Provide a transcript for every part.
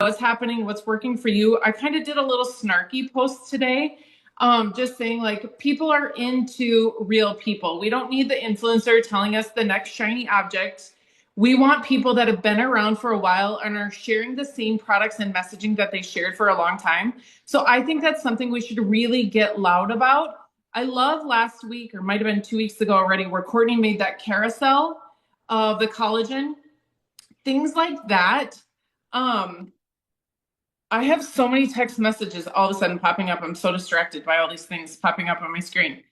what's happening, what's working for you. I kind of did a little snarky post today, just saying like people are into real people. We don't need the influencer telling us the next shiny object. We want people that have been around for a while and are sharing the same products and messaging that they shared for a long time. So I think that's something we should really get loud about. I love last week, or might have been 2 weeks ago already, where Courtney made that carousel of the collagen, things like that. Um, I have so many text messages all of a sudden popping up. I'm so distracted by all these things popping up on my screen.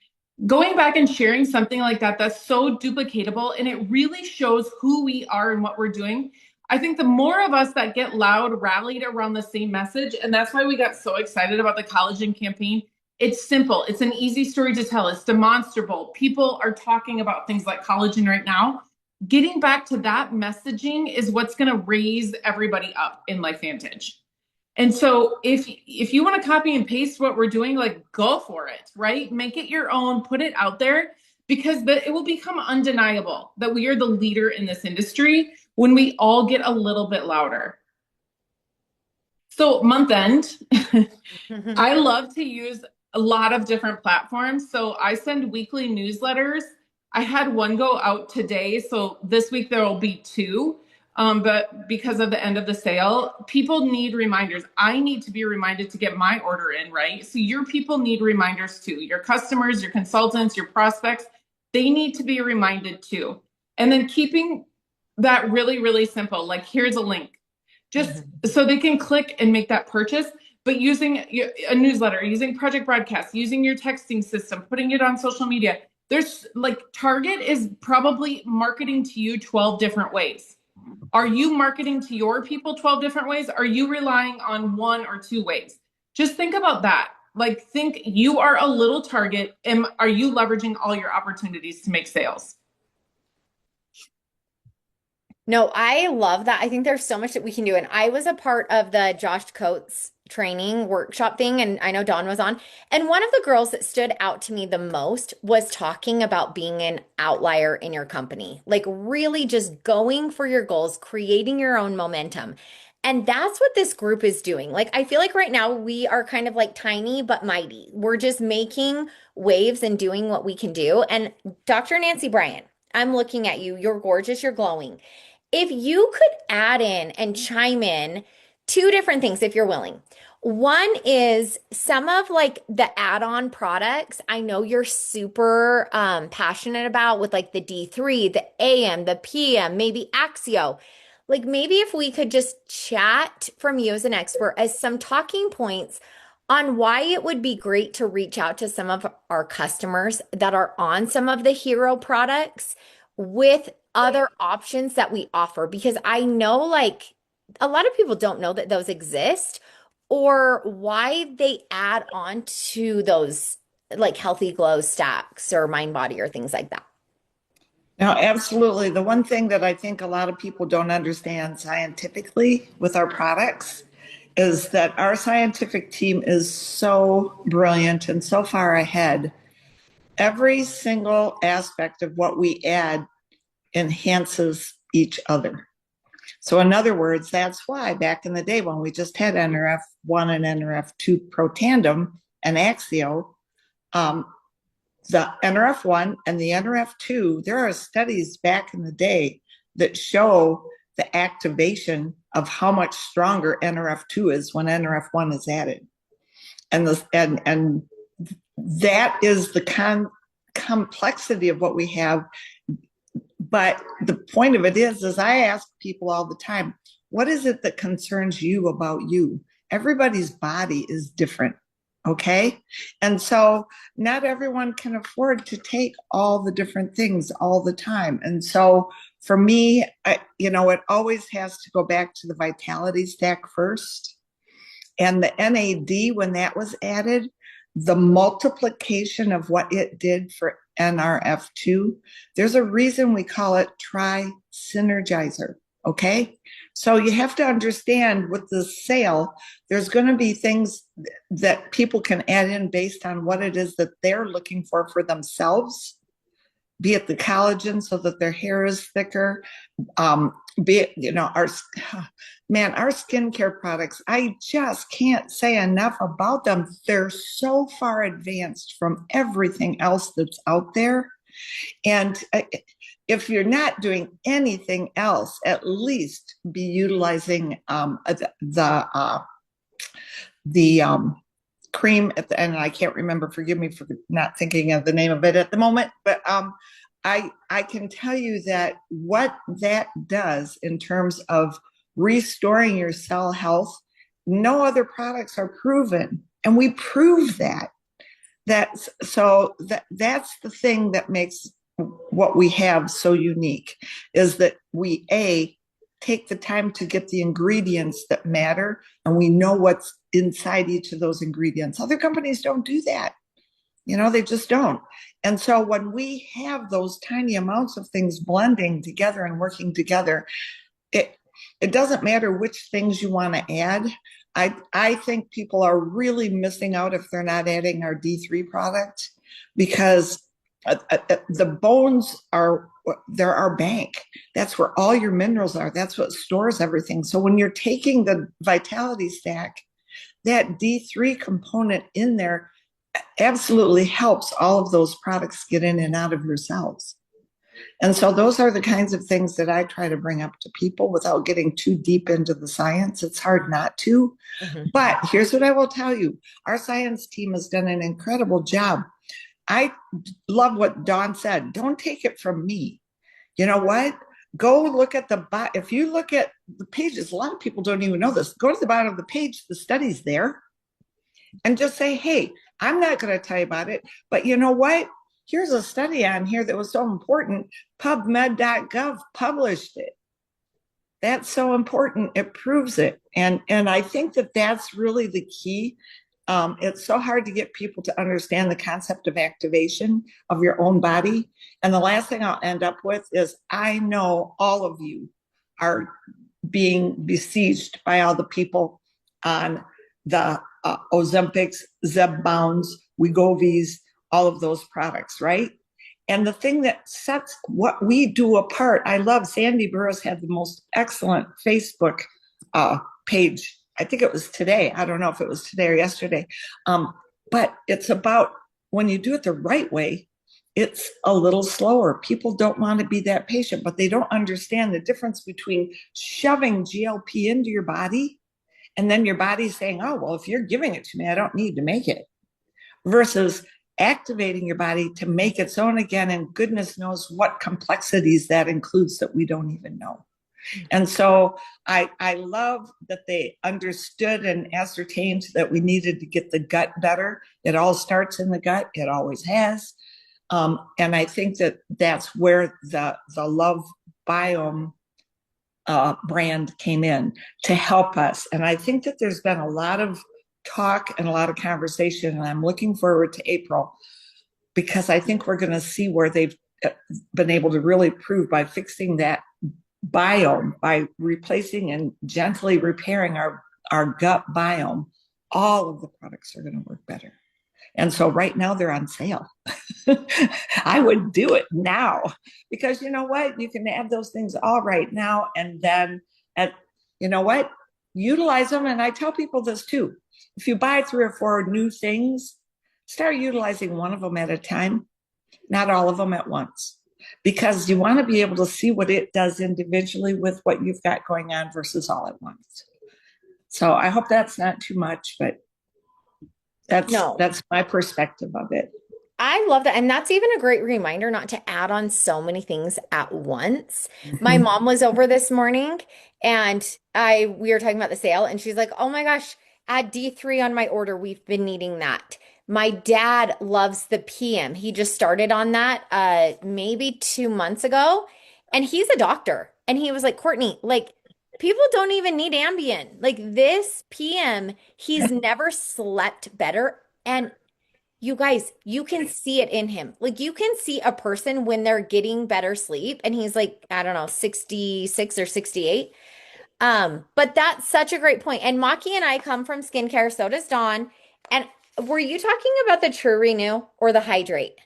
Going back and sharing something like that, that's so duplicatable and it really shows who we are and what we're doing. I think the more of us that get loud, rallied around the same message, and that's why we got so excited about the collagen campaign. It's simple. It's an easy story to tell. It's demonstrable. People are talking about things like collagen right now. Getting back to that messaging is what's going to raise everybody up in LifeVantage. And so if you want to copy and paste what we're doing, like go for it, right? Make it your own, put it out there because it will become undeniable that we are the leader in this industry when we all get a little bit louder. So month end, I love to use a lot of different platforms. So I send weekly newsletters. I had one go out today. So this week there will be two. But because of the end of the sale, people need reminders. I need to be reminded to get my order in, right? So your people need reminders too. Your customers, your consultants, your prospects, they need to be reminded too. And then keeping that really, really simple. Like here's a link, just so they can click and make that purchase. But using a newsletter, using Project Broadcast, using your texting system, putting it on social media. There's like Target is probably marketing to you 12 different ways. Are you marketing to your people 12 different ways? Are you relying on one or two ways? Just think about that. Like think you are a little Target and are you leveraging all your opportunities to make sales? No, I love that. I think there's so much that we can do. And I was a part of the Josh Coates training workshop thing, and I know Dawn was on. And one of the girls that stood out to me the most was talking about being an outlier in your company, like really just going for your goals, creating your own momentum. And that's what this group is doing. Like, I feel like right now we are kind of like tiny but mighty. We're just making waves and doing what we can do. And Dr. Nancy Bryan, I'm looking at you. You're gorgeous. You're glowing. If you could add in and chime in two different things, if you're willing. One is some of like the add-on products I know you're super passionate about with like the D3, the AM, the PM, maybe Axio. Like maybe if we could just chat from you as an expert as some talking points on why it would be great to reach out to some of our customers that are on some of the hero products with other options that we offer because I know like a lot of people don't know that those exist or why they add on to those like healthy glow stacks or mind body or things like that. Now, absolutely. The one thing that I think a lot of people don't understand scientifically with our products is that our scientific team is so brilliant and so far ahead. Every single aspect of what we add enhances each other. So in other words, that's why back in the day when we just had NRF1 and NRF2 Protandim and Axio, the NRF1 and the NRF2, there are studies back in the day that show the activation of how much stronger NRF2 is when NRF1 is added. And that is the complexity of what we have. But the point of it is I ask people all the time, what is it that concerns you about you? Everybody's body is different, okay? And so not everyone can afford to take all the different things all the time. And so for me, it always has to go back to the Vitality Stack first. And the NAD, when that was added, the multiplication of what it did for NRF2, there's a reason we call it Tri-Synergizer, okay? So you have to understand with the sale, there's going to be things that people can add in based on what it is that they're looking for themselves, be it the collagen so that their hair is thicker, be it, man, our skincare products, I just can't say enough about them. They're so far advanced from everything else that's out there. And if you're not doing anything else, at least be utilizing the cream at the end. I can't remember. Forgive me for not thinking of the name of it at the moment. But I can tell you that what that does in terms of restoring your cell health, no other products are proven, and we prove that. That's that's the thing that makes what we have so unique, is that we take the time to get the ingredients that matter, and we know what's inside each of those ingredients. Other companies don't do that. They just don't. And so when we have those tiny amounts of things blending together and working together, it doesn't matter which things you want to add. I think people are really missing out if they're not adding our D3 product, because the bones they're our bank. That's where all your minerals are. That's what stores everything. So when you're taking the Vitality Stack, that D3 component in there absolutely helps all of those products get in and out of your cells. And so those are the kinds of things that I try to bring up to people without getting too deep into the science. It's hard not to. Mm-hmm. But here's what I will tell you. Our science team has done an incredible job. I love what Dawn said. Don't take it from me. You know what? Go look at if you look at the pages, a lot of people don't even know this. Go to the bottom of the page, the study's there, and just say, hey, I'm not going to tell you about it, but you know what? Here's a study on here that was so important. PubMed.gov published it. That's so important. It proves it. And I think that that's really the key. It's so hard to get people to understand the concept of activation of your own body. And the last thing I'll end up with is, I know all of you are being besieged by all the people on the Ozempics, Zepbounds, Wegovy's, all of those products, right? And the thing that sets what we do apart, I love Sandy Burris had the most excellent Facebook page. I think it was today. I don't know if it was today or yesterday. But it's about, when you do it the right way, it's a little slower. People don't want to be that patient, but they don't understand the difference between shoving GLP into your body and then your body's saying, oh, well, if you're giving it to me, I don't need to make it, versus activating your body to make its own again. And goodness knows what complexities that includes that we don't even know. And so I love that they understood and ascertained that we needed to get the gut better. It all starts in the gut. It always has. And I think that that's where the Love Biome brand came in to help us. And I think that there's been a lot of talk and a lot of conversation, and I'm looking forward to April, because I think we're going to see where they've been able to really prove, by fixing that biome, by replacing and gently repairing our gut biome, all of the products are going to work better. And so right now they're on sale. I would do it now, because you know what? You can add those things all right now, and then you know what? Utilize them. And I tell people this too. If you buy 3 or 4 new things, start utilizing one of them at a time, not all of them at once, because you want to be able to see what it does individually with what you've got going on versus all at once. So I hope that's not too much, but that's my perspective of it. I love that. And that's even a great reminder not to add on so many things at once. Mm-hmm. My mom was over this morning and we were talking about the sale, and she's like, oh my gosh, add D3 on my order. We've been needing that. My dad loves the PM. He just started on that maybe 2 months ago, and he's a doctor. And he was like, Courtney, like, people don't even need Ambien. Like, this PM, he's never slept better. And you guys, you can see it in him. Like, you can see a person when they're getting better sleep, and he's like, I don't know, 66 or 68. But that's such a great point. And Maki and I come from skincare, so does Dawn. And were you talking about the True Renew or the Hydrate?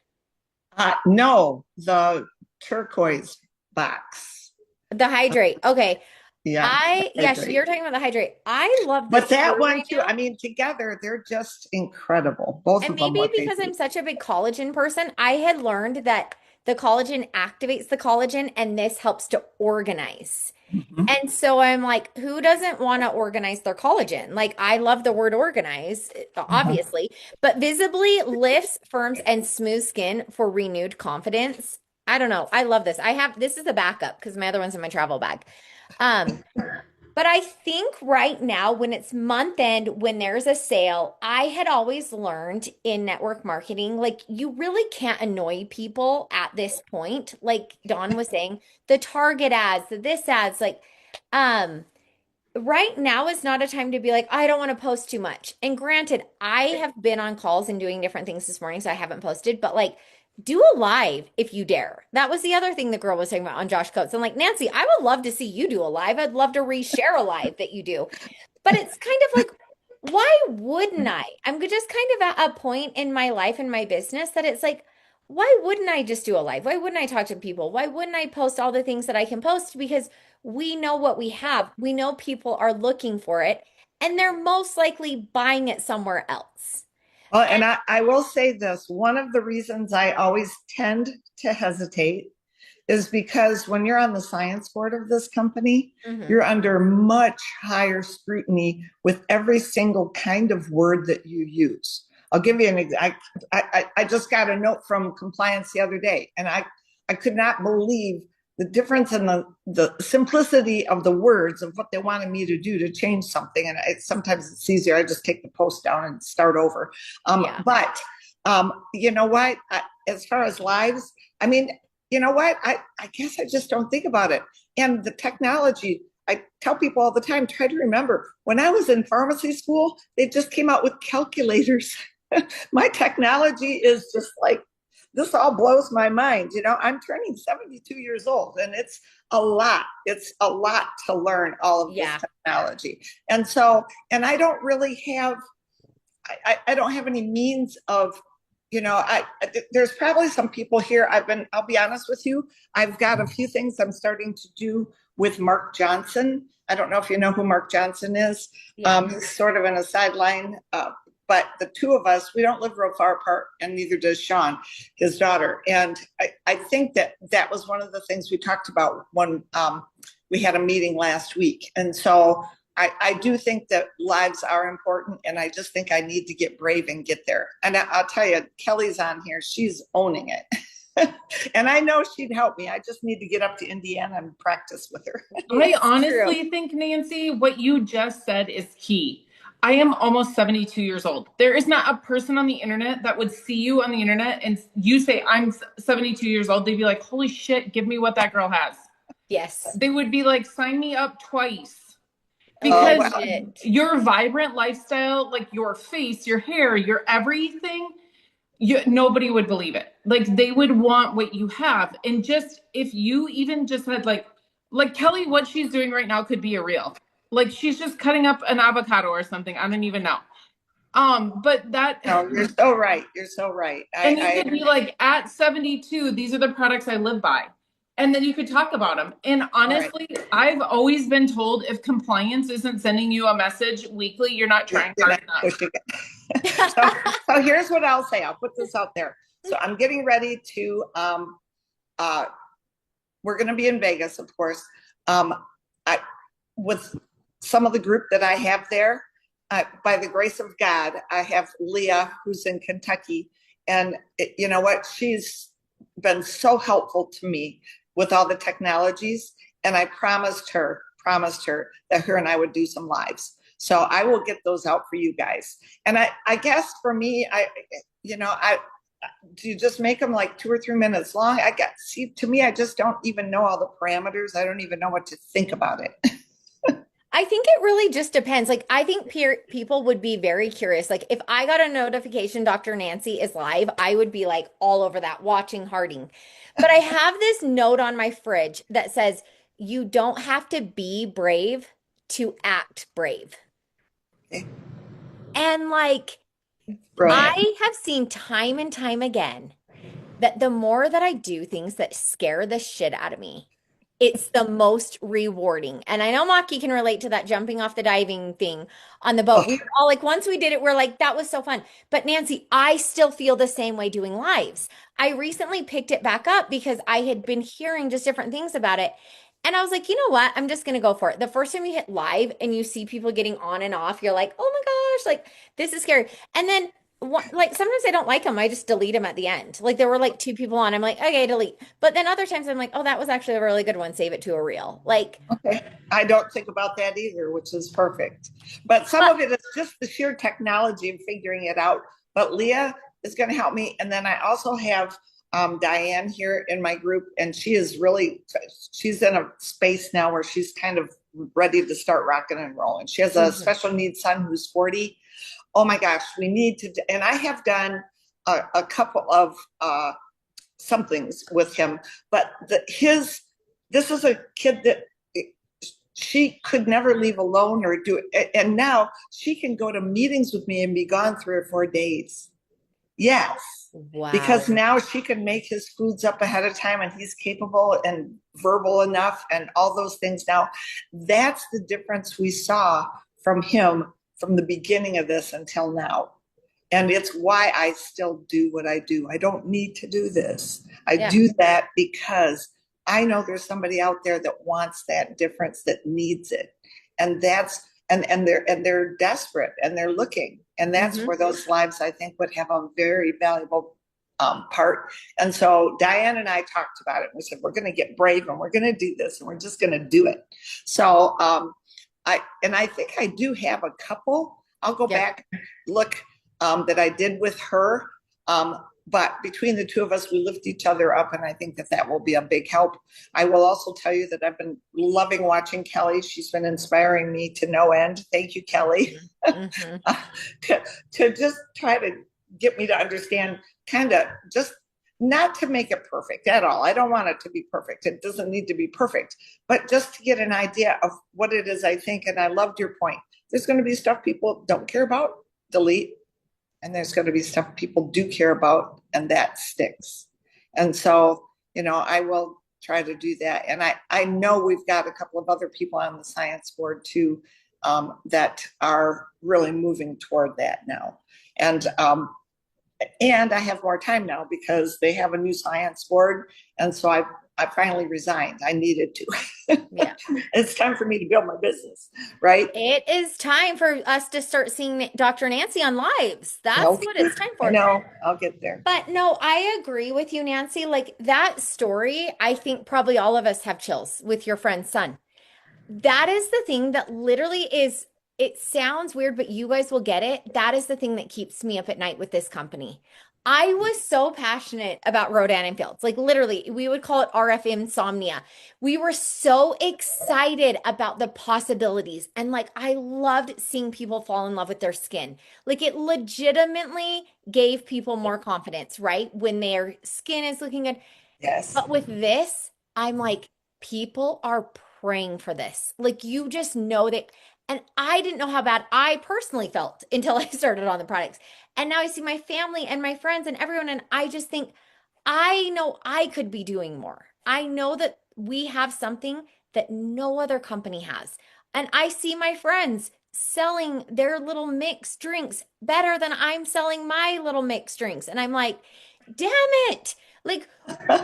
No, the turquoise box. The Hydrate. Okay. Yeah. Yes, Hydrate. you're talking about the hydrate. I love the But that True one right too, now. I mean, together they're just incredible. Both And of them, maybe what they because do. I'm such a big collagen person, I had learned that the collagen activates the collagen and this helps to organize. Mhm. And so I'm like, who doesn't want to organize their collagen? Like, I love the word organize, Mhm. obviously, but visibly lifts, firms, and smooth skin for renewed confidence. I don't know. I love this. This is a backup because my other one's in my travel bag. Um, but I think right now, when it's month end, when there's a sale, I had always learned in network marketing, like you really can't annoy people at this point. Like Dawn was saying, the Target ads, the this ads, like, um, right now is not a time to be like, I don't want to post too much. And granted, I have been on calls and doing different things this morning, so I haven't posted, but like, do a live if you dare. That was the other thing the girl was talking about on Josh Coates. I'm like, Nancy, I would love to see you do a live. I'd love to reshare a live that you do. But it's kind of like, why wouldn't I? I'm just kind of at a point in my life and my business that it's like, why wouldn't I just do a live? Why wouldn't I talk to people? Why wouldn't I post all the things that I can post? Because we know what we have. We know people are looking for it and they're most likely buying it somewhere else. Well, And and I will say this, one of the reasons I always tend to hesitate is because when you're on the science board of this company, Mhm. you're under much higher scrutiny with every single kind of word that you use. I'll give you an example. I just got a note from compliance the other day, and I could not believe the difference in the simplicity of the words of what they wanted me to do to change something. And sometimes it's easier. I just take the post down and start over. Yeah. But you know what? As far as lives, I mean, you know what? I guess I just don't think about it. And the technology, I tell people all the time, try to remember when I was in pharmacy school, they just came out with calculators. My technology is just like, this all blows my mind. You know, I'm turning 72 years old and it's a lot. It's a lot to learn all of this Yeah. technology. And so, and I don't really have, I don't have any means of, you know, there's probably some people here. I'll be honest with you. I've got a few things I'm starting to do with Mark Johnson. I don't know if you know who Mark Johnson is. Yeah. He's sort of in a sideline, but the two of us, we don't live real far apart, and neither does Sean, his daughter. And I think that was one of the things we talked about when we had a meeting last week. And so I do think that lives are important, and I just think I need to get brave and get there. And I'll tell you, Kelly's on here; she's owning it, and I know she'd help me. I just need to get up to Indiana and practice with her. I Yes, true. honestly think, Nancy, what you just said is key. I am almost 72 years old. There is not a person on the internet that would see you on the internet and you say, I'm 72 years old. They'd be like, holy shit, give me what that girl has. Yes. They would be like, sign me up twice. Oh, Oh Because well, legit. your vibrant lifestyle, like your face, your hair, your everything, nobody would believe it. Like they would want what you have. And just if you even just had like Kelly, what she's doing right now could be a reel. Like she's just cutting up an avocado or something. I don't even know. But that no, you're so right. You're so right. and you could be like at 72, these are the products I live by. And then you could talk about them. And All right. honestly, I've always been told if compliance isn't sending you a message weekly, you're not trying You're hard not enough. pushing it. So here's what I'll say. I'll put this out there. So I'm getting ready to uh we're going to be in Vegas, of course. I with some of the group that I have there. By the grace of God, I have Leah, who's in Kentucky, and you know what? She's been so helpful to me with all the technologies, and I promised her that her and I would do some lives. So I will get those out for you guys. And I guess for me, you know, I do you just make them like 2 or 3 minutes long? See, to me, I just don't even know all the parameters. I don't even know what to think about it. I think it really just depends. Like, I think people would be very curious. Like, if I got a notification Dr. Nancy is live, I would be like all over that, watching Harding. But I have this note on my fridge that says, you don't have to be brave to act brave. Okay. And like, Brilliant. I have seen time and time again that the more that I do things that scare the shit out of me, it's the most rewarding. And I know Maki can relate to that jumping off the diving thing on the boat. We were all like, once we did it, we're like, that was so fun. But Nancy, I still feel the same way doing lives. I recently picked it back up because I had been hearing just different things about it. And I was like, you know what? I'm just going to go for it. The first time you hit live and you see people getting on and off, you're like, oh my gosh, like this is scary. And then like sometimes I don't like them. I just delete them at the end. Like there were like two people on. I'm like, okay, delete. But then other times I'm like, oh, that was actually a really good one. Save it to a reel. Like, Okay. I don't think about that either, which is perfect. But some of it is just the sheer technology of figuring it out. But Leah is going to help me. And then I also have Diane here in my group, and she's in a space now where she's kind of ready to start rocking and rolling. She has a special needs son who's 40. Oh my gosh, we need to, and I have done a couple of somethings with him, but this is a kid that she could never leave alone or do it. And now she can go to meetings with me and be gone 3 or 4 days. Yes. wow. Because now she can make his foods up ahead of time and he's capable and verbal enough and all those things. Now, that's the difference we saw from him from the beginning of this until now. And it's why I still do what I do. I don't need to do this. I do that because I know there's somebody out there that wants that difference, that needs it. And that's and they're desperate and they're looking. And that's where those lives, I think, would have a very valuable part. And so Diane and I talked about it. We said, we're going to get brave and we're going to do this and we're just going to do it. So I think I do have a couple. I'll go back and look that I did with her. But between the two of us, we lift each other up, and I think that will be a big help. I will also tell you that I've been loving watching Kelly. She's been inspiring me to no end. Thank you, Kelly, to just try to get me to understand, kind of just not to make it perfect at all. I don't want it to be perfect. It doesn't need to be perfect, but just to get an idea of what it is I think. And I loved your point. There's going to be stuff people don't care about, delete. And there's going to be stuff people do care about, and that sticks. And so, I will try to do that. And I know we've got a couple of other people on the science board too, that are really moving toward that now. And I have more time now because they have a new science board. And so I finally resigned. I needed to. Yeah. It's time for me to build my business, right? It is time for us to start seeing Dr. Nancy on lives. That's what it's time for. No, I'll get there. But no, I agree with you, Nancy. Like that story, I think probably all of us have chills with your friend's son. That is the thing that literally is, it sounds weird, but you guys will get it. That is the thing that keeps me up at night with this company. I was so passionate about Rodan and Fields. Like literally, we would call it RF insomnia. We were so excited about the possibilities. And like, I loved seeing people fall in love with their skin. Like it legitimately gave people more confidence, right? When their skin is looking good. Yes. But with this, I'm like, people are praying for this. Like you just know that. And I didn't know how bad I personally felt until I started on the products. And now I see my family and my friends and everyone. And I just think, I know I could be doing more. I know that we have something that no other company has. And I see my friends selling their little mixed drinks better than I'm selling my little mixed drinks. And I'm like, damn it. Like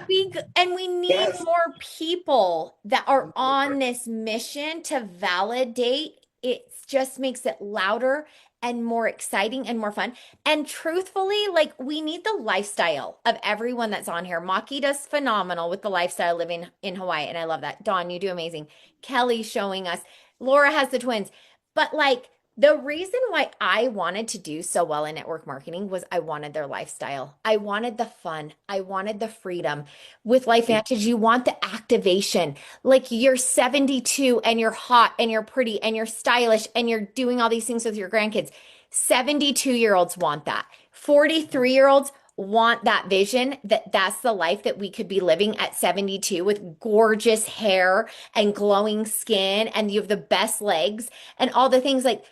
we need more people that are on this mission to validate. It just makes it louder and more exciting and more fun. And truthfully, like we need the lifestyle of everyone that's on here. Maki does phenomenal with the lifestyle living in Hawaii. And I love that. Dawn, you do amazing. Kelly showing us. Laura has the twins. But like the reason why I wanted to do so well in network marketing was I wanted their lifestyle. I wanted the fun. I wanted the freedom. With LifeVantage, you want the activation. Like you're 72 and you're hot and you're pretty and you're stylish and you're doing all these things with your grandkids. 72-year-olds want that. 43-year-olds want that vision that's the life that we could be living at 72 with gorgeous hair and glowing skin and you have the best legs and all the things like.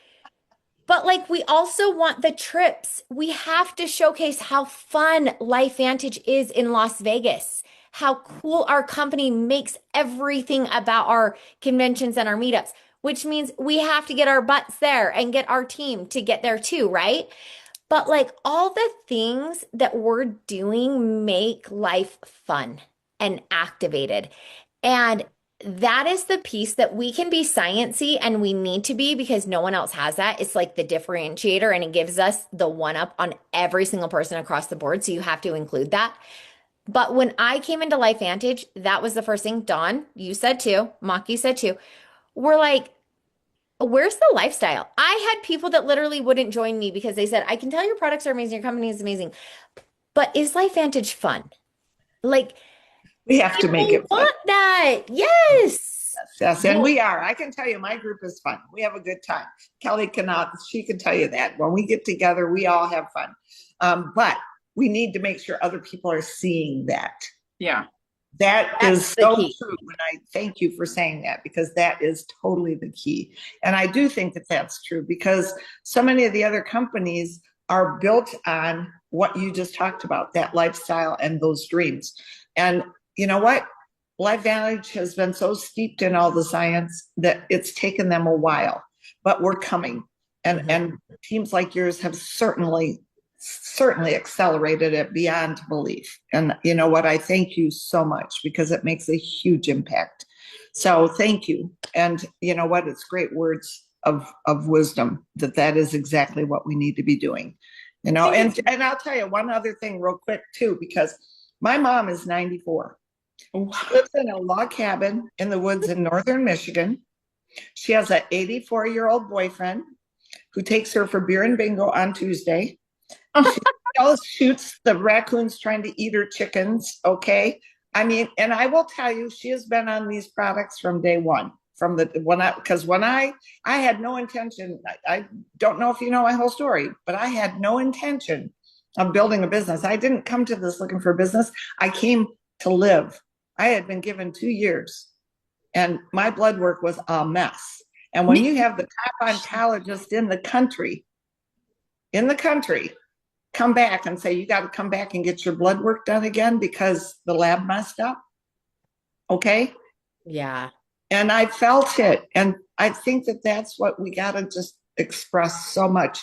But like we also want the trips. We have to showcase how fun LifeVantage is in Las Vegas, how cool our company makes everything about our conventions and our meetups, which means we have to get our butts there and get our team to get there too, right? But like all the things that we're doing make life fun and activated. And that is the piece that we can be sciencey and we need to be because no one else has that. It's like the differentiator and it gives us the one up on every single person across the board. So you have to include that. But when I came into LifeVantage, that was the first thing. Dawn, you said too. Maki said too. We're like, where's the lifestyle? I had people that literally wouldn't join me because they said, I can tell your products are amazing, your company is amazing, but is LifeVantage fun? Like, We have to make I it fun. want that. Yes. Yes, and we are. I can tell you, my group is fun. We have a good time. Kelly cannot, she can tell you that. When we get together, we all have fun. But we need to make sure other people are seeing that. Yeah. That That's is the so key. true. And I thank you for saying that because that is totally the key. And I do think that that's true because so many of the other companies are built on what you just talked about, that lifestyle and those dreams. And you know what? LifeVantage has been so steeped in all the science that it's taken them a while, but we're coming. And teams like yours have certainly accelerated it beyond belief. And you know what? I thank you so much because it makes a huge impact. So thank you. And you know what? It's great words of wisdom that is exactly what we need to be doing. You know, and I'll tell you one other thing real quick too, because my mom is 94. She lives in a log cabin in the woods in northern Michigan. She has an 84-year-old boyfriend who takes her for beer and bingo on Tuesday. She still shoots the raccoons trying to eat her chickens. Okay. I mean, and I will tell you, she has been on these products from day one. Because when I had no intention, I don't know if you know my whole story, but I had no intention of building a business. I didn't come to this looking for business. I came to live. I had been given 2 years and my blood work was a mess. And when you have the top oncologist in the country, come back and say, you got to come back and get your blood work done again because the lab messed up. Okay. Yeah. And I felt it. And I think that that's what we got to just express so much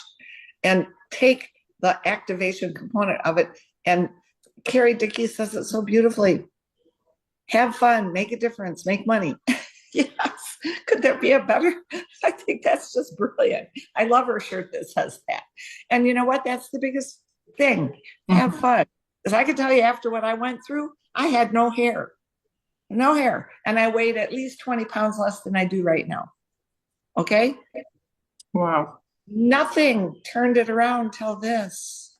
and take the activation component of it. And Carrie Dickey says it so beautifully. Have fun, make a difference, make money. Yes. Could there be a better? I think that's just brilliant. I love her shirt that says that. And you know what? That's the biggest thing. Have fun. Because I can tell you after what I went through, I had no hair. No hair. And I weighed at least 20 pounds less than I do right now. Okay? Wow. Nothing turned it around till this.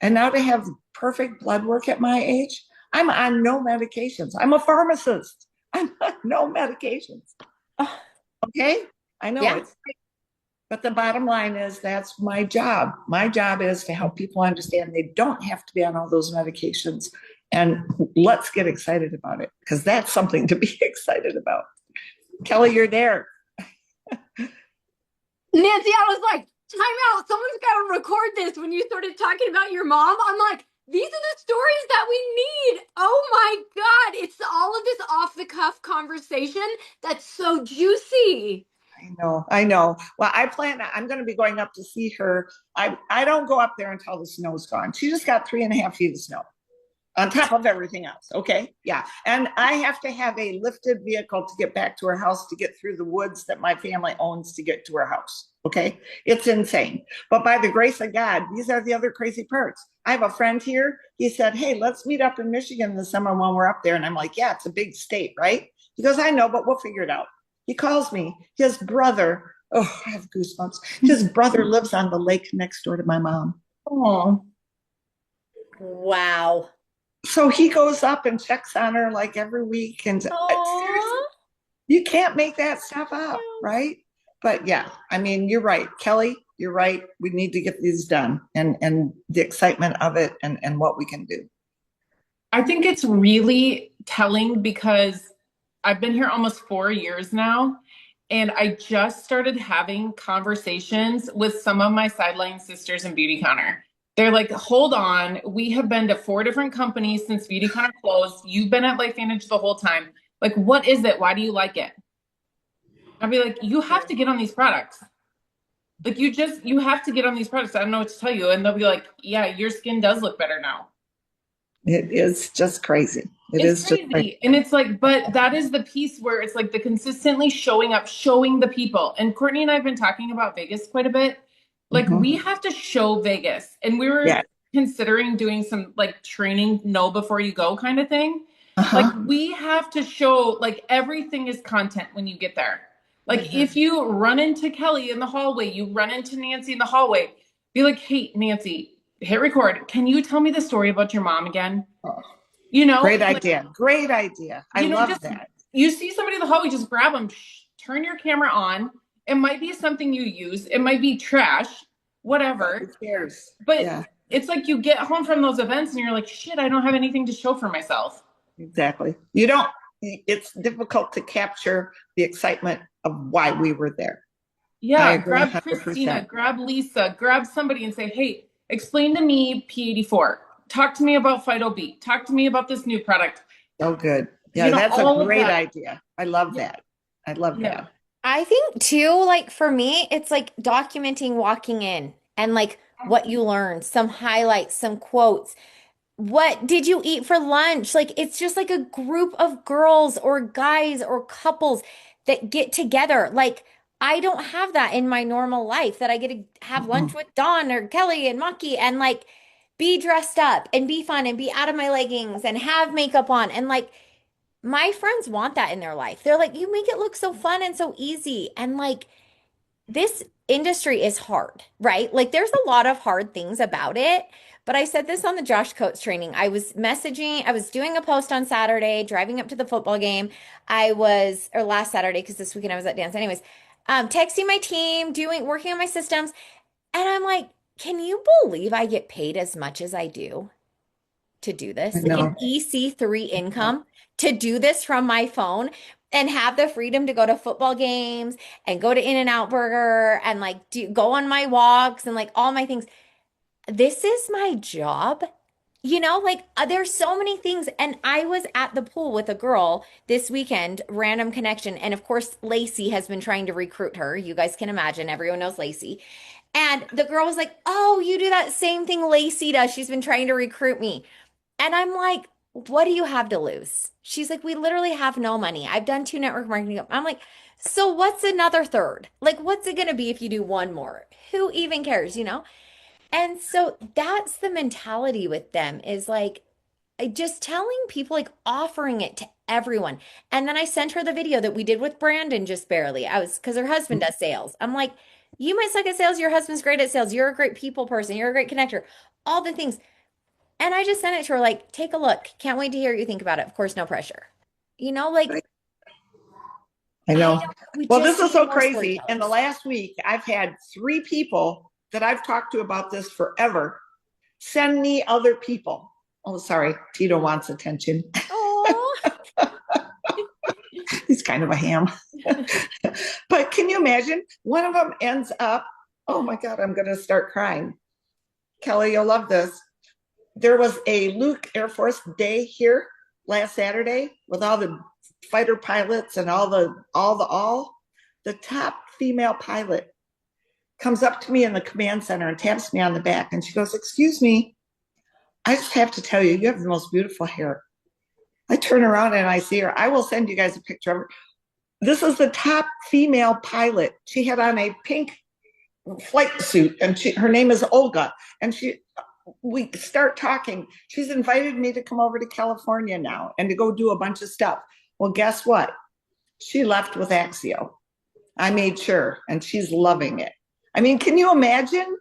And now to have perfect blood work at my age, I'm on no medications. I'm a pharmacist. I'm on no medications. Okay? I know Yeah. it's great. But the bottom line is that's my job. My job is to help people understand they don't have to be on all those medications. And let's get excited about it because that's something to be excited about. Kelly, you're there. Nancy, I was like, time out. Someone's got to record this when you started talking about your mom. I'm like, these are the stories that we need. Oh my God. It's all of this off the cuff conversation that's so juicy. I know. Well, I'm going to be going up to see her. I don't go up there until the snow's gone. She just got 3.5 feet of snow on top of everything else. Okay. Yeah. And I have to have a lifted vehicle to get back to her house to get through the woods that my family owns to get to her house. Okay. It's insane. But by the grace of God, these are the other crazy parts. I have a friend here. He said, hey, let's meet up in Michigan this summer when we're up there. And I'm like, yeah, it's a big state, right? He goes, I know, but we'll figure it out. He calls me. His brother, oh, I have goosebumps. His brother lives on the lake next door to my mom. Oh. Wow. So he goes up and checks on her like every week. And seriously, you can't make that stuff up, right? But yeah, I mean, you're right. Kelly, you're right. We need to get these done and the excitement of it and what we can do. I think it's really telling because I've been here almost 4 years now, and I just started having conversations with some of my sideline sisters in Beauty Counter. They're like, hold on, we have been to 4 different companies since Beautycounter closed. You've been at LifeVantage the whole time. Like, what is it? Why do you like it? I'd be like, you have to get on these products. Like, you have to get on these products. I don't know what to tell you. And they'll be like, yeah, your skin does look better now. It is just crazy. It It's is just crazy. crazy. And it's like, but that is the piece where it's like the consistently showing up, showing the people. And Courtney and I have been talking about Vegas quite a bit. Like, Mhm. we have to show Vegas. And we were Yeah. considering doing some like training, know before you go kind of thing. Uh-huh. Like, we have to show, like, everything is content when you get there. Like, Mhm. if you run into Kelly in the hallway, you run into Nancy in the hallway, be like, hey, Nancy, hit record. Can you tell me the story about your mom again? Oh, You know, great like, idea. Great idea. I you know, love just that. you see somebody in the hallway, just grab them, turn your camera on. It might be something you use, it might be trash, whatever. Who cares? But Yeah, it's like you get home from those events and you're like, shit, I don't have anything to show for myself. exactly. It's difficult to capture the excitement of why we were there. I Yeah, agree grab 100%. Christina, grab Lisa, grab somebody and say, hey, explain to me P84. Talk to me about Phyto B. Talk to me about this new product. So good. Yeah, You know, that's a all of great that. idea. I love that. I love Yeah. that. I think too, like for me, it's like documenting walking in and like what you learned, some highlights, some quotes. What did you eat for lunch? Like it's just like a group of girls or guys or couples that get together. Like I don't have that in my normal life that I get to have lunch Mhm. with Dawn or Kelly and Maki and like be dressed up and be fun and be out of my leggings and have makeup on and like my friends want that in their life. They're like, you make it look so fun and so easy. And like, this industry is hard, right? Like, there's a lot of hard things about it. But I said this on the Josh Coates training. I was doing a post on Saturday, driving up to the football game. Or last Saturday, because this weekend I was at dance anyways, texting my team, working on my systems. And I'm like, can you believe I get paid as much as I do to do I this? Like an know. EC3 income to do this from my phone and have the freedom to go to football games and go to In-N-Out Burger and like go on my walks and like all my things. This is my job. You know, like there's so many things. And I was at the pool with a girl this weekend, random connection. And of course, Lacey has been trying to recruit her. You guys can imagine, everyone knows Lacey. And the girl was like, oh, you do that same thing Lacey does. She's been trying to recruit me. And I'm like, what do you have to lose? She's like, we literally have no money. I've done 2 network marketing. I'm like, so what's another third? Like, what's it going to be if you do one more? Who even cares, you know? And so that's the mentality with them is like, just telling people, like offering it to everyone. And then I sent her the video that we did with Brandon just barely. Because her husband does sales. I'm like, you might suck at sales. Your husband's great at sales. You're a great people person. You're a great connector. All the things. And I just sent it to her, like, take a look. Can't wait to hear what you think about it. Of course, no pressure. You know, like, I know. we Well, just this is need so more crazy. In the storytellers. last week, I've had 3 people that I've talked to about this forever send me other people. Oh, sorry. Tito wants attention. Oh, He's kind of a ham. But can you imagine? One of them ends up, oh my God, I'm going to start crying. Kelly, you'll love this. There was a Luke Air Force Day here last Saturday with all the fighter pilots and the top female pilot comes up to me in the command center and taps me on the back. And she goes, excuse me, I just have to tell you, you have the most beautiful hair. I turn around and I see her. I will send you guys a picture of her. This is the top female pilot. She had on a pink flight suit and her name is Olga. And we start talking. She's invited me to come over to California now and to go do a bunch of stuff. Well, guess what? She left with Axio. I made sure, and she's loving it. I mean, can you imagine?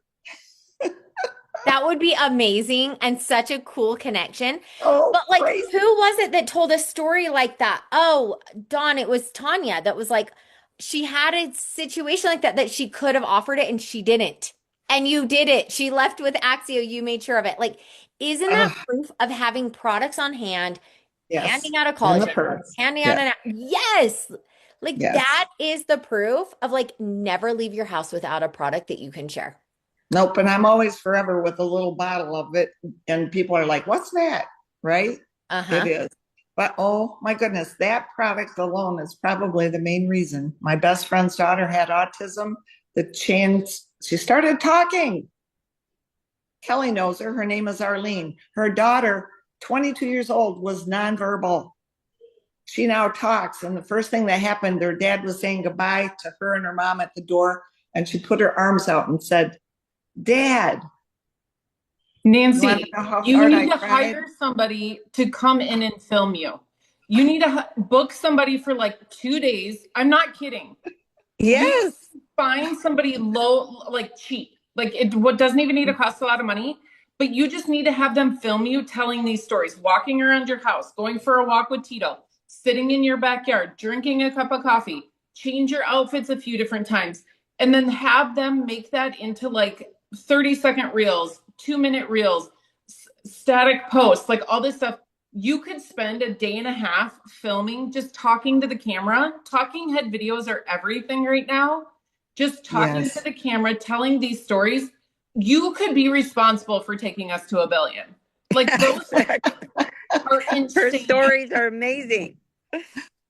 that would be amazing and such a cool connection. Oh, But like, crazy. who was it that told a story like that? Oh, Dawn, it was Tanya that was like, she had a situation like that she could have offered it and she didn't. And you did it. She left with Axio. You made sure of it. Like, isn't that proof of having products on hand, Yes. handing out a And collagen, the purse. handing out yes. Like Yes. that is the proof of like never leave your house without a product that you can share. Nope. And I'm always forever with a little bottle of it. And people are like, what's that? Right? Uh-huh. It is. But oh my goodness, that product alone is probably the main reason. My best friend's daughter had autism. She started talking. Kelly knows her. Her name is Arlene. Her daughter, 22 years old, was nonverbal. She now talks. And the first thing that happened, their dad was saying goodbye to her and her mom at the door. And she put her arms out and said, Dad. Nancy, you hard need I to cried? hire somebody to come in and film you. You need to book somebody for like 2 days. I'm not kidding. Yes. Find somebody low, like cheap. Like what doesn't even need to cost a lot of money, but you just need to have them film you telling these stories, walking around your house, going for a walk with Tito, sitting in your backyard, drinking a cup of coffee, change your outfits a few different times, and then have them make that into like 30-second reels, 2-minute reels, static posts, like all this stuff. You could spend a day and a half filming, just talking to the camera. Talking head videos are everything right now. Just talking Yes. to the camera, telling these stories. You could be responsible for taking us to 1 billion. Like those are Her insane. stories are amazing.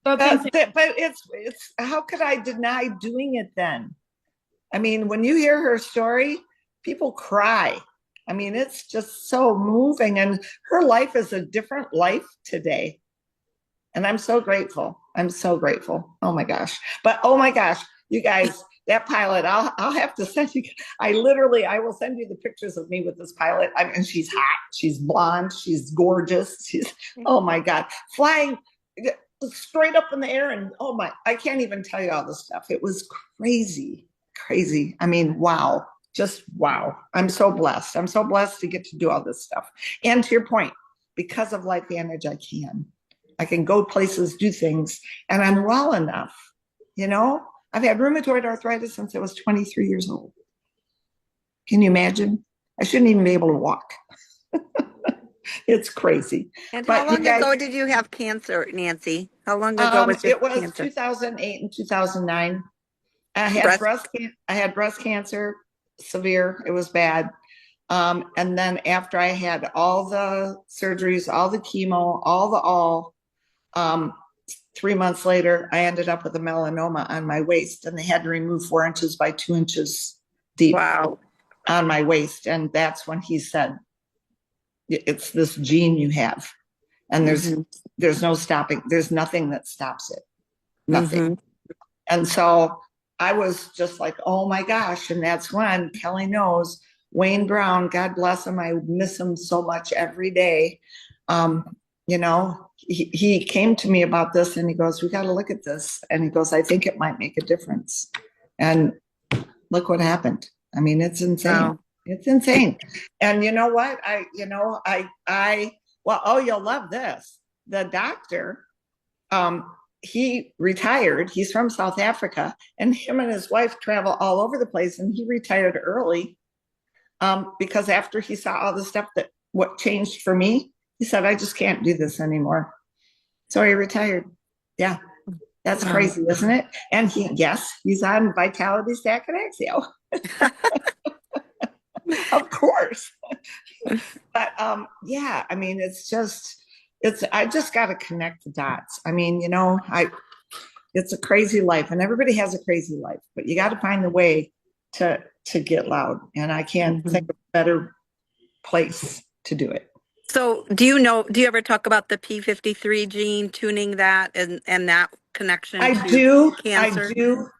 That's insane. But it's how could I deny doing it then? I mean, when you hear her story, people cry. I mean, it's just so moving, and her life is a different life today. And I'm so grateful. I'm so grateful. Oh my gosh. But oh my gosh, you guys, that pilot, I'll have to send you. I will send you the pictures of me with this pilot. I mean, she's hot, she's blonde, she's gorgeous. She's, oh my God, flying straight up in the air. And oh my, I can't even tell you all this stuff. It was crazy, crazy. I mean, wow. Just wow. I'm so blessed. I'm so blessed to get to do all this stuff. And to your point, because of LifeVantage, I can go places, do things, and I'm well enough. You know, I've had rheumatoid arthritis since I was 23 years old. Can you imagine? I shouldn't even be able to walk. It's crazy. And But how you long guys- ago did you have cancer, Nancy? How long ago was your it was cancer? 2008 and 2009. I had breast cancer, severe. It was bad. And then after I had all the surgeries, all the chemo, 3 months later, I ended up with a melanoma on my waist, and they had to remove 4 inches by 2 inches deep Wow. on my waist. And that's when he said, it's this gene you have. And there's no stopping. There's nothing that stops it. Nothing. And so I was just like, oh my gosh. And that's when Kelly knows Wayne Brown, God bless him. I miss him so much every day. You know, he came to me about this and he goes, we got to look at this. And he goes, I think it might make a difference. And look what happened. I mean, it's insane. Wow. It's insane. And you know what? You'll love this. The doctor, he retired. He's from South Africa, and him and his wife travel all over the place. And he retired early because after he saw all the stuff what changed for me, he said, I just can't do this anymore. So he retired. Yeah, that's crazy, isn't it? And he's on Vitality Stack and Axio. Of course. But yeah, I mean, I just got to connect the dots. I mean, you know, it's a crazy life, and everybody has a crazy life, but you got to find a way to get loud. And I can't think of a better place to do it. So do you ever talk about the P53 gene, tuning that and that connection I to do. cancer?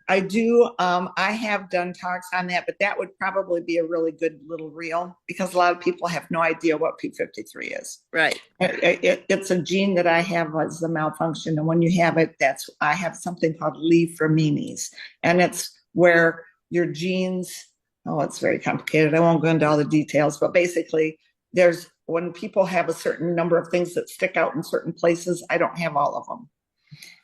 I do. I have done talks on that, but that would probably be a really good little reel because a lot of people have no idea what P53 is. Right. It's a gene that I have as the malfunction. And when you have it, I have something called Li-Fraumeni. And it's where your genes, it's very complicated. I won't go into all the details, but basically when people have a certain number of things that stick out in certain places, I don't have all of them.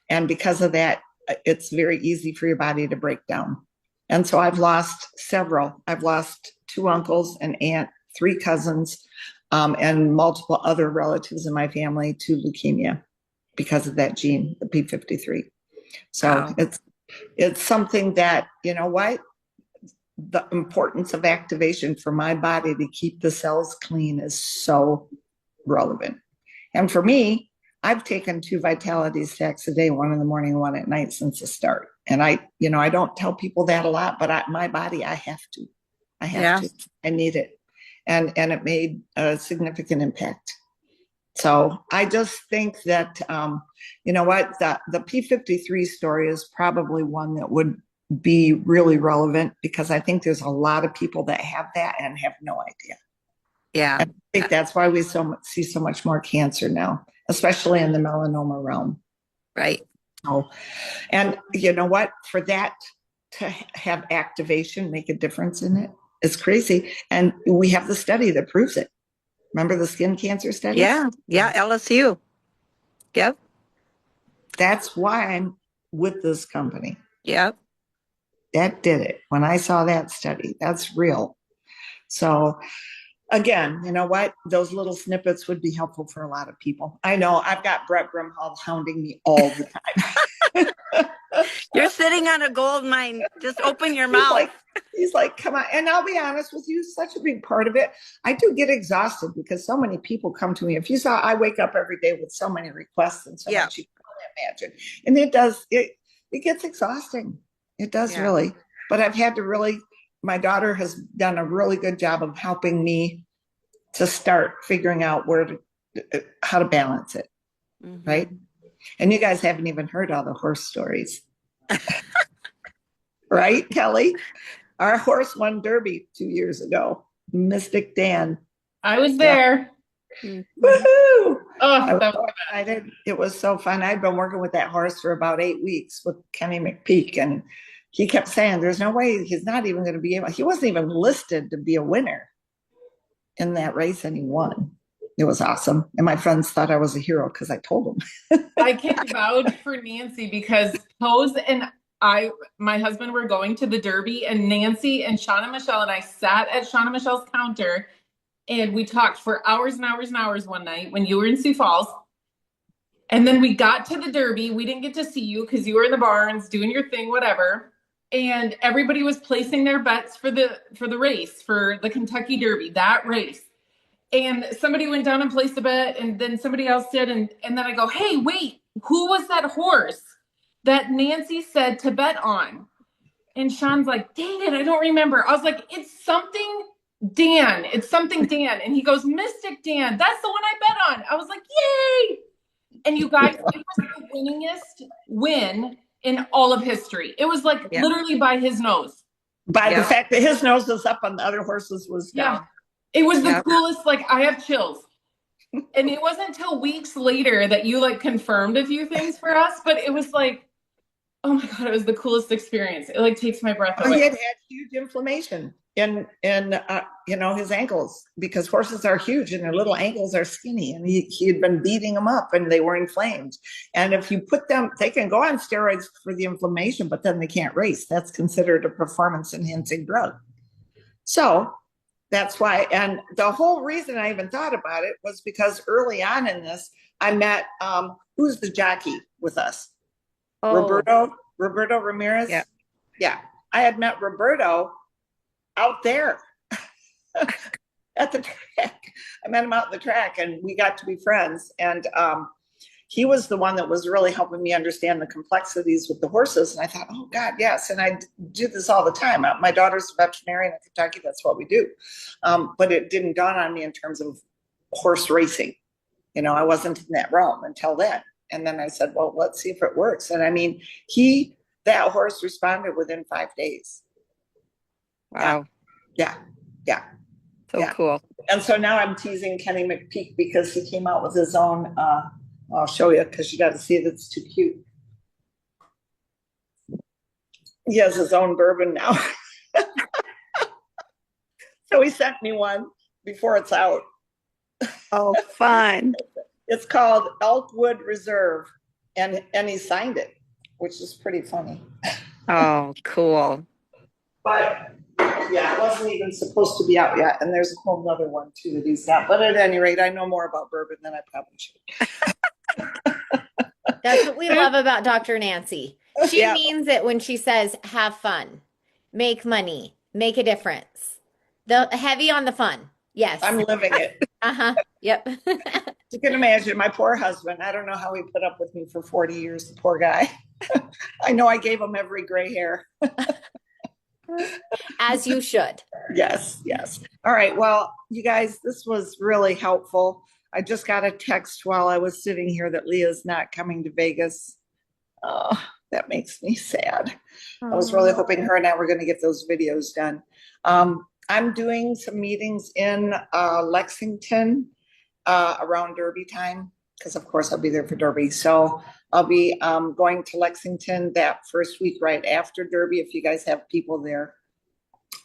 And because of that, it's very easy for your body to break down. And so I've lost several. I've lost 2 uncles, an aunt, 3 cousins, and multiple other relatives in my family to leukemia because of that gene, the P53. So Wow. it's something that, you know what? the importance of activation for my body to keep the cells clean is so relevant. And for me, I've taken 2 vitality stacks a day, one in the morning, one at night since the start. And I don't tell people that a lot, but my body, I have to. I need it. And it made a significant impact. So I just think that, you know what, the P53 story is probably one that would be really relevant, because I think there's a lot of people that have that and have no idea. Yeah. I think that's why we see so much more cancer now, especially in the melanoma realm. Right. Oh, and you know what? For that to have activation, make a difference in it, it's crazy. And we have the study that proves it. Remember the skin cancer study? Yeah. Yeah. LSU. Yep. That's why I'm with this company. Yep. That did it. When I saw that study, that's real. So again, you know what? Those little snippets would be helpful for a lot of people. I know I've got Brett Brimhall hounding me all the time. You're sitting on a gold mine. Just open your mouth. He's like, come on. And I'll be honest with you, such a big part of it. I do get exhausted because so many people come to me. If you saw, I wake up every day with so many requests and so much you can't imagine. And it gets exhausting. It does really. But I've had to really, my daughter has done a really good job of helping me to start figuring out how to balance it. Mm-hmm. Right. And you guys haven't even heard all the horse stories. Right, Kelly? Our horse won Derby 2 years ago. Mystic Dan. I was there. Yeah. Woohoo! Oh, that was excited. It was so fun. I'd been working with that horse for about 8 weeks with Kenny McPeak, and he kept saying, there's no way he's not even going to be able. He wasn't even listed to be a winner in that race, and he won. It was awesome. And my friends thought I was a hero because I told them. I can vouch for Nancy because Pose and my husband were going to the Derby, and Nancy and Shauna Michelle and I sat at Shauna Michelle's counter and we talked for hours and hours and hours one night when you were in Sioux Falls. And then we got to the Derby. We didn't get to see you because you were in the barns doing your thing, whatever. And everybody was placing their bets for the race, for the Kentucky Derby, that race. And somebody went down and placed a bet, and then somebody else did. And then I go, hey, wait, who was that horse that Nancy said to bet on? And Sean's like, dang it, I don't remember. I was like, it's something Dan. It's something Dan. And he goes, Mystic Dan. That's the one I bet on. I was like, yay. And you guys, it was the winningest win in all of history. It was like literally by his nose. By the fact that his nose was up on the other horses was down. It was the coolest, like I have chills. And it wasn't until weeks later that you like confirmed a few things for us, but it was like, oh my God, it was the coolest experience. It like takes my breath away. He had huge inflammation in his ankles, because horses are huge and their little ankles are skinny, and he had been beating them up and they were inflamed. And if you put them, they can go on steroids for the inflammation, but then they can't race. That's considered a performance enhancing drug. So that's why. And the whole reason I even thought about it was because early on in this, I met, who's the jockey with us? Roberto Ramirez. Yeah. I had met Roberto out there at the track. I met him out in the track and we got to be friends. And he was the one that was really helping me understand the complexities with the horses. And I thought, oh God, yes. And I do this all the time. My daughter's a veterinarian in Kentucky. That's what we do. But it didn't dawn on me in terms of horse racing. I wasn't in that realm until then. And then I said, well, let's see if it works. And I mean, that horse responded within 5 days. Wow. Yeah. So cool. And so now I'm teasing Kenny McPeak because he came out with his own, I'll show you because you got to see it. It's too cute. He has his own bourbon now. So he sent me one before it's out. Oh, fun. It's called Elkwood Reserve, and he signed it, which is pretty funny. Oh, cool. But yeah, it wasn't even supposed to be out yet. And there's a whole other one too that he's got. But at any rate, I know more about bourbon than I probably should. That's what we love about Dr. Nancy. She means it when she says, have fun, make money, Make a difference. The heavy on the fun. Yes. I'm living it. Uh-huh. Yep. You can imagine my poor husband. I don't know how he put up with me for 40 years, the poor guy. I know I gave him every gray hair. As you should. Yes, yes. All right. Well, you guys, this was really helpful. I just got a text while I was sitting here that Leah's not coming to Vegas. Oh, that makes me sad. I was really hoping her and I were going to get those videos done. I'm doing some meetings in Lexington around Derby time, because of course I'll be there for Derby. So I'll be going to Lexington that first week right after Derby if you guys have people there.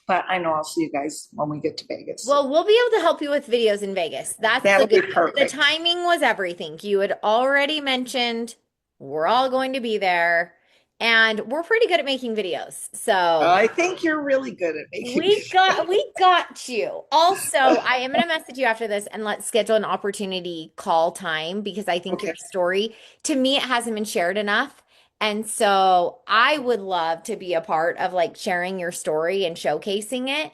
But I know I'll see you guys when we get to Vegas. Well, we'll be able to help you with videos in Vegas. That's that'll the be perfect. The timing was everything. You had already mentioned we're all going to be there, and we're pretty good at making videos. So I think you're really good at making we got you. Also, I am going to message you after this and let's schedule an opportunity call time because I think your story, to me, it hasn't been shared enough. And so I would love to be a part of like sharing your story and showcasing it.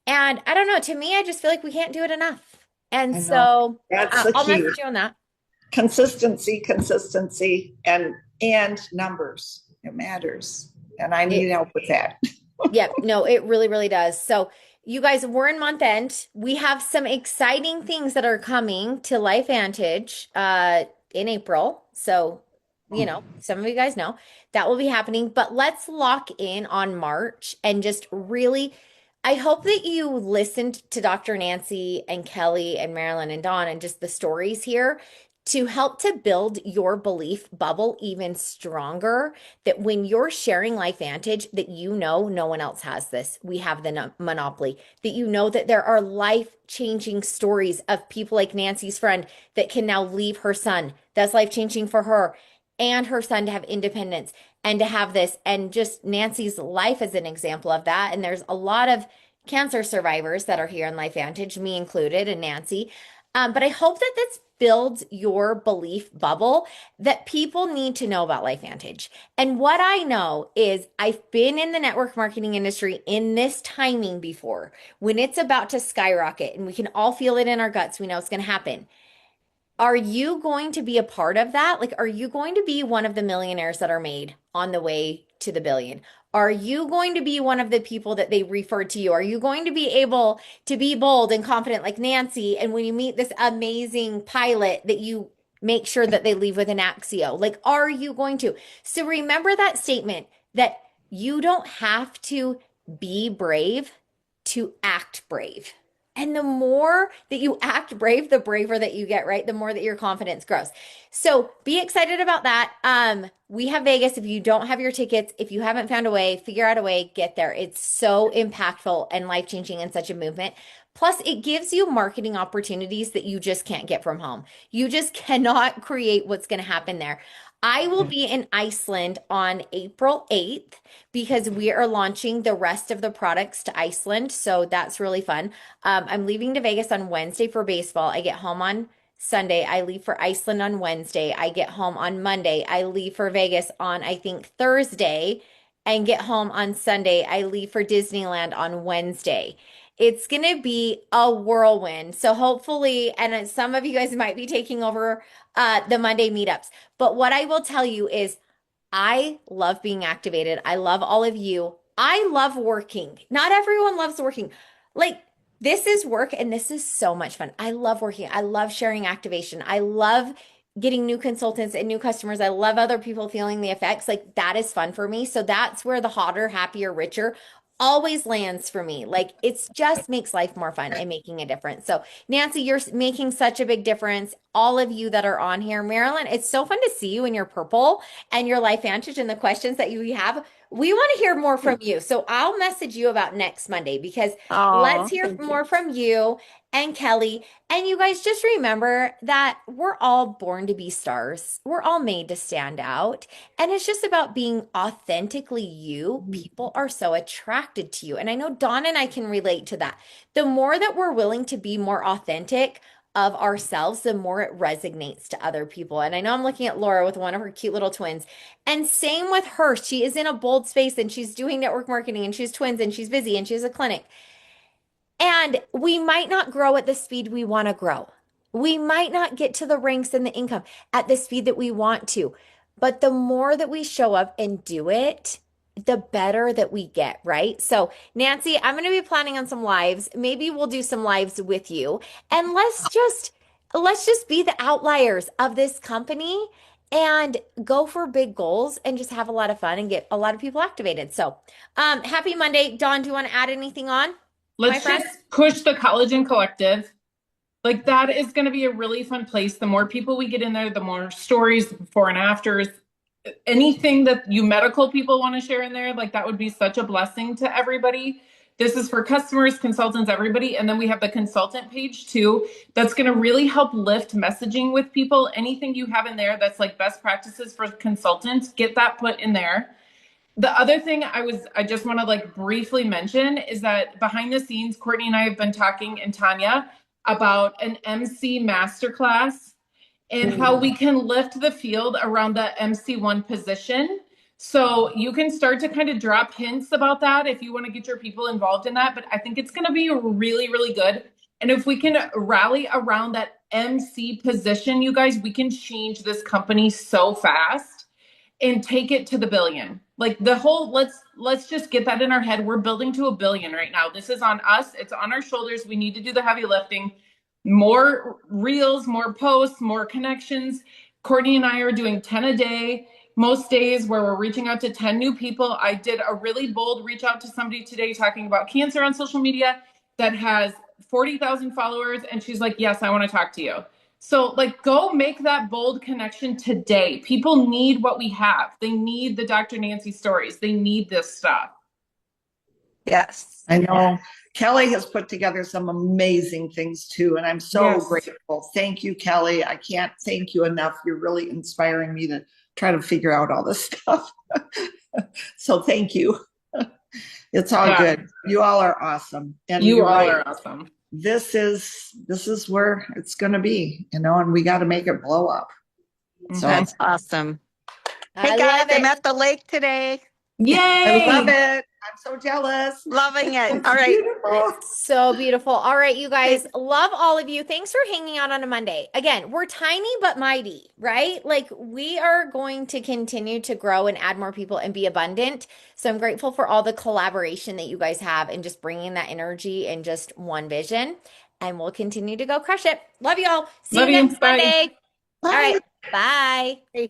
And I don't know, to me, I just feel like we can't do it enough. And so I'll message you on that. Consistency, and numbers. It matters. And I need help with that. Yep. No, it really, really does. So you guys, we're in month end. We have some exciting things that are coming to LifeVantage in April. So, you know, some of you guys know that will be happening, but let's lock in on March and just really, I hope that you listened to Dr. Nancy and Kelly and Marilyn and Dawn and just the stories here to help to build your belief bubble even stronger, that when you're sharing LifeVantage, that you know no one else has this. We have the monopoly. That you know that there are life-changing stories of people like Nancy's friend that can now leave her son. That's life-changing for her and her son to have independence and to have this. And just Nancy's life is an example of that. And there's a lot of cancer survivors that are here in LifeVantage, me included, and Nancy. But I hope that this builds your belief bubble that people need to know about LifeVantage. And what I know is I've been in the network marketing industry in this timing before, when it's about to skyrocket and we can all feel it in our guts. We know it's going to happen. Are you going to be a part of that? Like, are you going to be one of the millionaires that are made on the way to the billion? Are you going to be one of the people that they refer to you? Are you going to be able to be bold and confident like Nancy? And when you meet this amazing pilot, that you make sure that they leave with an Axio? Like, are you going to? So remember that statement that you don't have to be brave to act brave. And the more that you act brave, the braver that you get, right? The more that your confidence grows. So be excited about that. We have Vegas. If you don't have your tickets, if you haven't found a way, figure out a way, get there. It's so impactful and life-changing and such a movement. Plus, it gives you marketing opportunities that you just can't get from home. You just cannot create what's going to happen there. I will be in Iceland on April 8th because we are launching the rest of the products to Iceland. So that's really fun. I'm leaving to Vegas on Wednesday for baseball. I get home on Sunday. I leave for Iceland on Wednesday. I get home on Monday. I leave for Vegas on, I think, Thursday and get home on Sunday. I leave for Disneyland on Wednesday. It's going to be a whirlwind. So hopefully, and some of you guys might be taking over the Monday meetups. But what I will tell you is I love being activated. I love all of you. I love working. Not everyone loves working. Like, this is work and this is so much fun. I love working. I love sharing activation. I love getting new consultants and new customers. I love other people feeling the effects. Like, that is fun for me. So that's where the hotter, happier, richer always lands for me. Like, it's just makes life more fun and making a difference. So Nancy, you're making such a big difference. All of you that are on here, Marilyn, it's so fun to see you in your purple and your LifeVantage and the questions that you have. We want to hear more from you. So I'll message you about next Monday because let's hear more from you and Kelly. And you guys just remember that we're all born to be stars. We're all made to stand out. And it's just about being authentically you. People are so attracted to you. And I know Dawn and I can relate to that. The more that we're willing to be more authentic, of ourselves, the more it resonates to other people. And I know I'm looking at Laura with one of her cute little twins. And same with her. She is in a bold space and she's doing network marketing and she's twins and she's busy and she has a clinic. And we might not grow at the speed we want to grow. We might not get to the ranks and the income at the speed that we want to. But the more that we show up and do it, the better that we get, right? So, Nancy, I'm going to be planning on some lives. Maybe we'll do some lives with you. And let's just be the outliers of this company and go for big goals and just have a lot of fun and get a lot of people activated. So, happy Monday. Dawn, do you want to add anything on? Let's just push the Collagen Collective. Like that is going to be a really fun place. The more people we get in there, the more stories, before and afters, anything that you medical people want to share in there, like that would be such a blessing to everybody. This is for customers, consultants, everybody. And then we have the consultant page too. That's going to really help lift messaging with people. Anything you have in there that's like best practices for consultants, get that put in there. The other thing I just want to like briefly mention is that behind the scenes, Courtney and I have been talking, and Tanya, about an MC masterclass and how we can lift the field around the MC1 position. So you can start to kind of drop hints about that if you want to get your people involved in that. But I think it's going to be really, really good. And if we can rally around that MC position, you guys, we can change this company so fast and take it to the billion. Like the whole, let's just get that in our head. We're building to $1 billion right now. This is on us. It's on our shoulders. We need to do the heavy lifting. More reels, more posts, more connections. Courtney and I are doing 10 a day, most days, where we're reaching out to 10 new people. I did a really bold reach out to somebody today talking about cancer on social media that has 40,000 followers. And she's like, yes, I want to talk to you. So like, go make that bold connection today. People need what we have. They need the Dr. Nancy stories. They need this stuff. Yes. I know Kelly has put together some amazing things too, and I'm so grateful. Thank you, Kelly. I can't thank you enough. You're really inspiring me to try to figure out all this stuff. So thank you. It's all good. You all are awesome. And you all right. are awesome. This is where it's going to be, and we got to make it blow up. So That's awesome. I Hey guys, love it. I'm at the lake today. Yay! I love it. I'm so jealous. Loving it. It's All right. beautiful. So beautiful. All right, you guys, love all of you. Thanks for hanging out on a Monday. Again, we're tiny but mighty, right? Like we are going to continue to grow and add more people and be abundant. So I'm grateful for all the collaboration that you guys have and just bringing that energy and just one vision. And we'll continue to go crush it. Love you all. See Love you you. next Bye. Monday. Bye. All right. Bye. Hey.